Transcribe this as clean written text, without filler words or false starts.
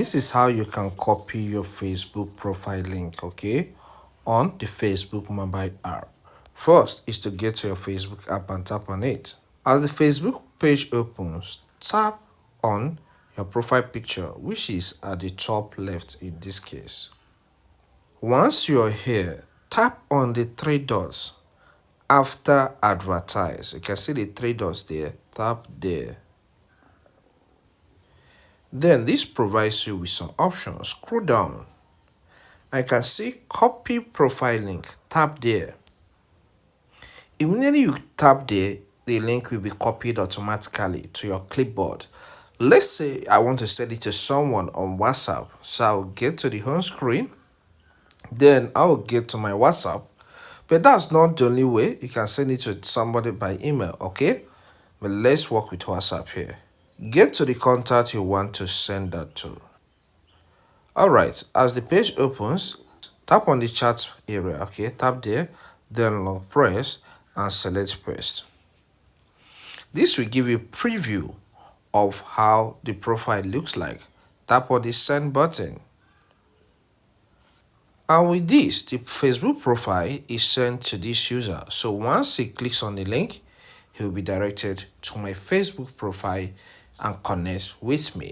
This is how you can copy your Facebook profile link, okay, on the Facebook mobile app. First is to get to your Facebook app and tap on it. As the Facebook page opens, tap on your profile picture, which is at the top left in this case. Once you're here, tap on the three dots after advertise. You can see the three dots there. Tap there. Then this provides you with some options. Scroll down. I can see copy profile link. Tap there. Immediately you tap there, the link will be copied automatically to your clipboard. Let's say I want to send it to someone on WhatsApp. So I'll get to the home screen. Then I'll get to my WhatsApp. But that's not the only way. You can send it to somebody by email, okay? But let's work with WhatsApp here. Get to the contact you want to send that to. Alright, as the page opens, tap on the chat area, okay? Tap there, then long press and select paste. This will give you a preview of how the profile looks like. Tap on the send button. And with this, the Facebook profile is sent to this user. So once he clicks on the link, he will be directed to my Facebook profile and connect with me.